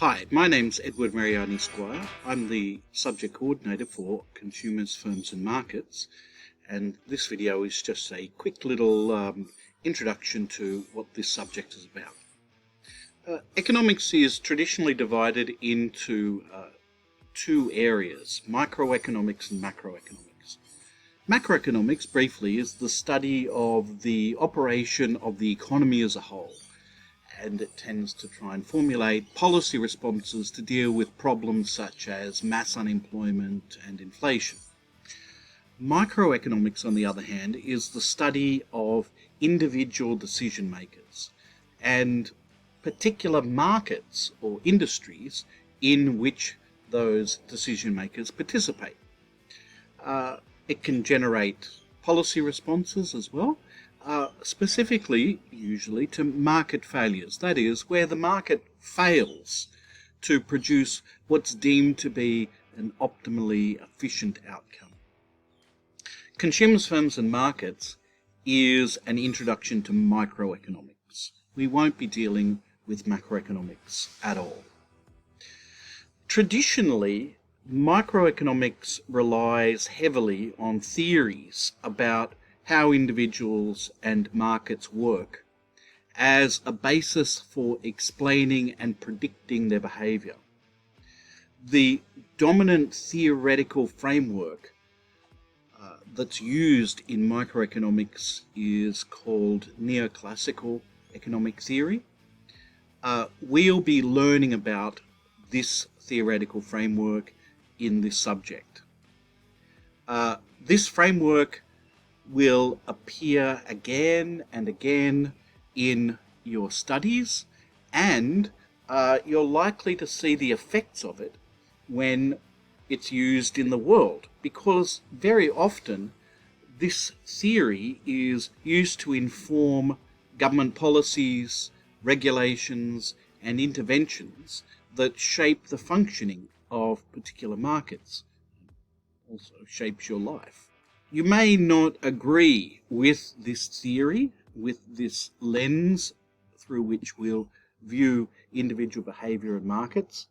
Hi, my name's Edward Mariyani-Squire. I'm the subject coordinator for Consumers, Firms and Markets, and this video is just a quick little introduction to what this subject is about. Economics is traditionally divided into two areas, microeconomics and macroeconomics. Macroeconomics, briefly, is the study of the operation of the economy as a whole, and it tends to try and formulate policy responses to deal with problems such as mass unemployment and inflation. Microeconomics, on the other hand, is the study of individual decision makers and particular markets or industries in which those decision makers participate. It can generate policy responses as well, specifically usually to market failures. That is, where the market fails to produce what's deemed to be an optimally efficient outcome. Consumers, Firms and Markets is an introduction to microeconomics. We won't be dealing with macroeconomics at all. Traditionally, microeconomics relies heavily on theories about how individuals and markets work as a basis for explaining and predicting their behavior. The dominant theoretical framework that's used in microeconomics is called neoclassical economic theory. We'll be learning about this theoretical framework in this subject. This framework will appear again and again in your studies, and you're likely to see the effects of it when it's used in the world, because very often this theory is used to inform government policies, regulations, and interventions that shape the functioning of particular markets, also shapes your life. You may not agree with this theory, with this lens through which we'll view individual behaviour in markets.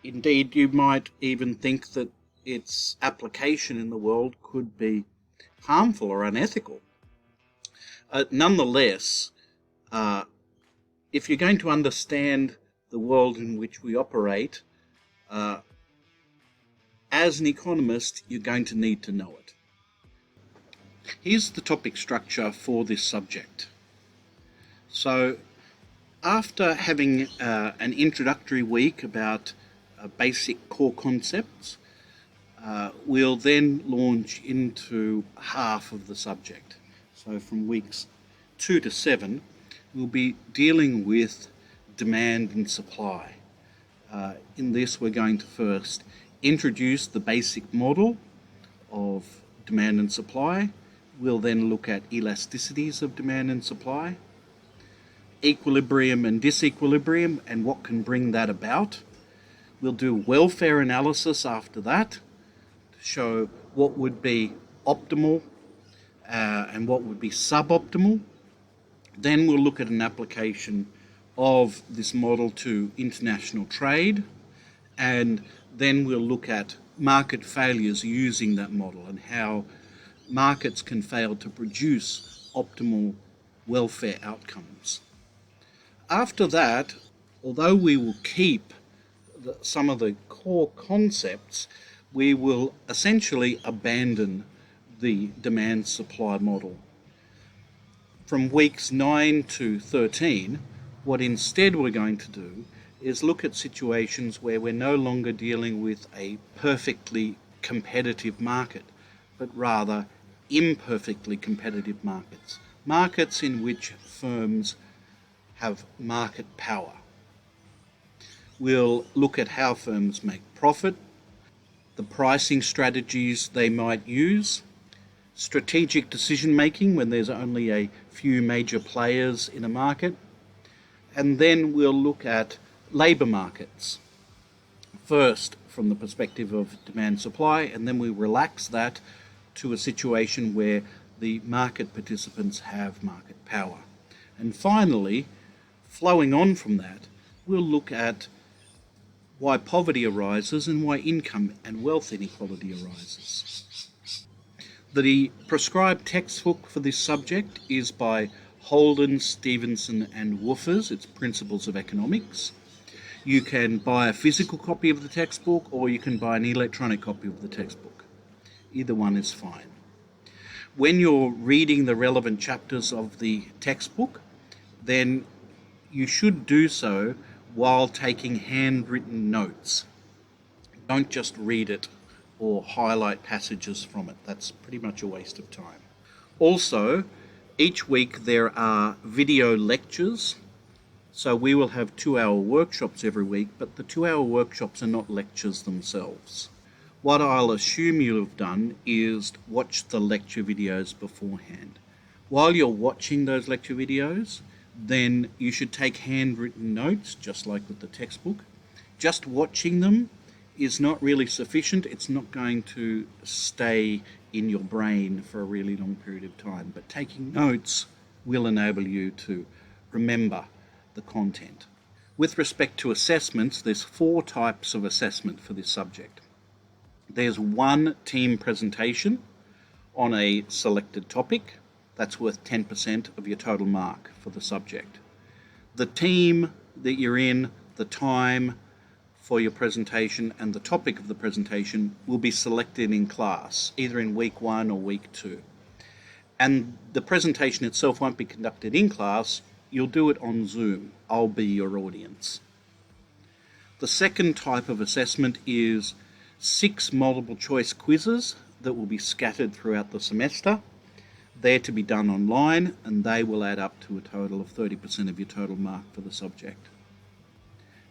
Indeed, you might even think that its application in the world could be harmful or unethical. Nonetheless, if you're going to understand the world in which we operate, as an economist, you're going to need to know it. Here's the topic structure for this subject. So, after having an introductory week about basic core concepts, we'll then launch into half of the subject. So from weeks 2 to 7, we'll be dealing with demand and supply. In this, we're going to first introduce the basic model of demand and supply. We'll then look at elasticities of demand and supply, equilibrium and disequilibrium, and what can bring that about. We'll do welfare analysis after that to show what would be optimal and what would be suboptimal. Then we'll look at an application of this model to international trade, and then we'll look at market failures using that model and how markets can fail to produce optimal welfare outcomes. After that, although we will keep some of the core concepts, we will essentially abandon the demand-supply model. From weeks 9 to 13, what instead we're going to do is look at situations where we're no longer dealing with a perfectly competitive market, but rather imperfectly competitive markets. Markets in which firms have market power. We'll look at how firms make profit, the pricing strategies they might use, strategic decision making when there's only a few major players in a market, and then we'll look at labour markets. First, from the perspective of demand supply, and then we relax that to a situation where the market participants have market power. And finally, flowing on from that, we'll look at why poverty arises and why income and wealth inequality arises. The prescribed textbook for this subject is by Holden, Stevenson and Woofers. It's Principles of Economics. You can buy a physical copy of the textbook or you can buy an electronic copy of the textbook. Either one is fine. When you're reading the relevant chapters of the textbook, then you should do so while taking handwritten notes. Don't just read it or highlight passages from it. That's pretty much a waste of time. Also, each week there are video lectures. So we will have 2-hour workshops every week, but the 2-hour workshops are not lectures themselves. What I'll assume you'll have done is watch the lecture videos beforehand. While you're watching those lecture videos, then you should take handwritten notes, just like with the textbook. Just watching them is not really sufficient. It's not going to stay in your brain for a really long period of time, but taking notes will enable you to remember the content. With respect to assessments, there's 4 types of assessment for this subject. There's one team presentation on a selected topic. That's worth 10% of your total mark for the subject. The team that you're in, the time for your presentation and the topic of the presentation will be selected in class, either in week 1 or week 2. And the presentation itself won't be conducted in class. You'll do it on Zoom. I'll be your audience. The second type of assessment is 6 multiple choice quizzes that will be scattered throughout the semester. They're to be done online and they will add up to a total of 30% of your total mark for the subject.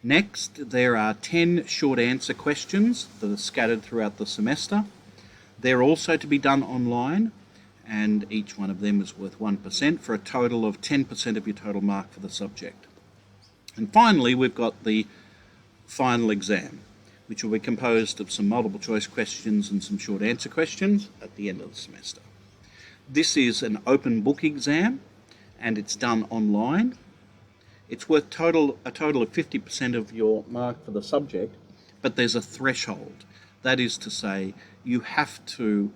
Next, there are 10 short answer questions that are scattered throughout the semester. They're also to be done online, and each one of them is worth 1% for a total of 10% of your total mark for the subject. And finally, we've got the final exam, which will be composed of some multiple choice questions and some short answer questions at the end of the semester. This is an open book exam and it's done online. It's worth a total of 50% of your mark for the subject, but there's a threshold. That is to say, you have to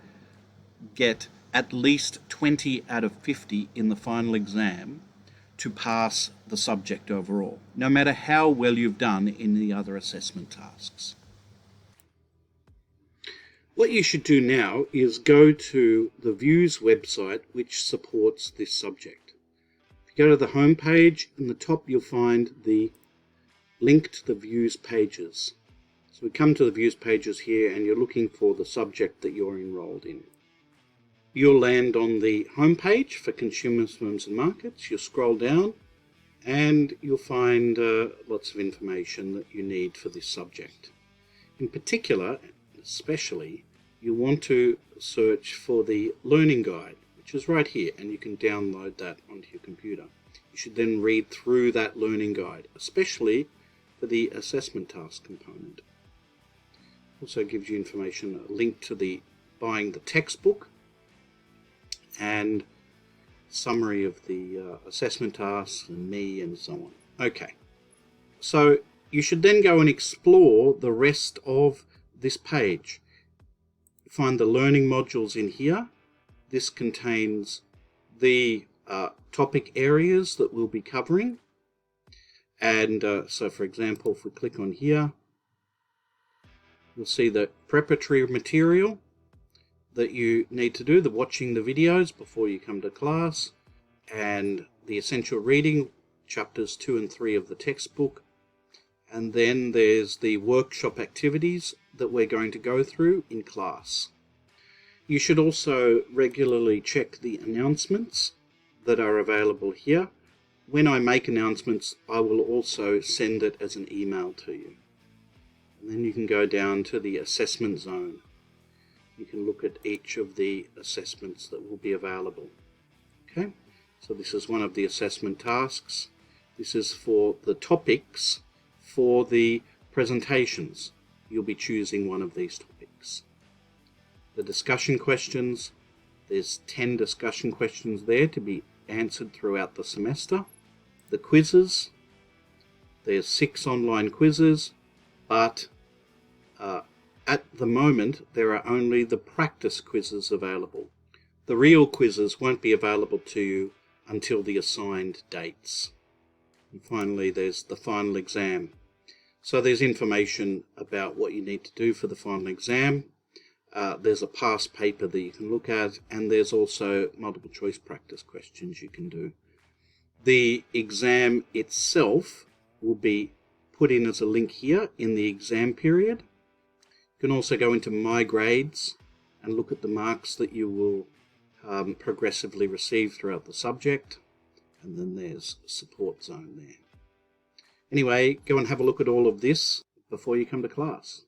get at least 20 out of 50 in the final exam to pass the subject overall, no matter how well you've done in the other assessment tasks. What you should do now is go to the Views website, which supports this subject. If you go to the home page, in the top you'll find the link to the Views pages. So we come to the Views pages here and you're looking for the subject that you're enrolled in. You'll land on the home page for Consumers, Firms and Markets. You'll scroll down and you'll find lots of information that you need for this subject. In particular, especially, you want to search for the learning guide, which is right here, and you can download that onto your computer. You should then read through that learning guide, especially for the assessment task component. Also gives you information, a link to the buying the textbook and summary of the assessment tasks and me and so on. Okay, so you should then go and explore the rest of this page. Find the learning modules in here. This contains the topic areas that we'll be covering. And so for example, if we click on here, you'll see the preparatory material that you need to do, the watching the videos before you come to class, and the essential reading, chapters 2 and 3 of the textbook. And then there's the workshop activities that we're going to go through in class. You should also regularly check the announcements that are available here. When I make announcements, I will also send it as an email to you. And then you can go down to the assessment zone. You can look at each of the assessments that will be available. Okay, so this is one of the assessment tasks. This is for the topics for the presentations. You'll be choosing one of these topics. The discussion questions, there's 10 discussion questions there to be answered throughout the semester. The quizzes, There's 6 online quizzes, but at the moment there are only the practice quizzes available. The real quizzes won't be available to you until the assigned dates. And finally, there's the final exam. So there's information about what you need to do for the final exam. There's a past paper that you can look at, and there's also multiple choice practice questions you can do. The exam itself will be put in as a link here in the exam period. You can also go into My Grades and look at the marks that you will progressively receive throughout the subject. And then there's support zone there. Anyway, go and have a look at all of this before you come to class.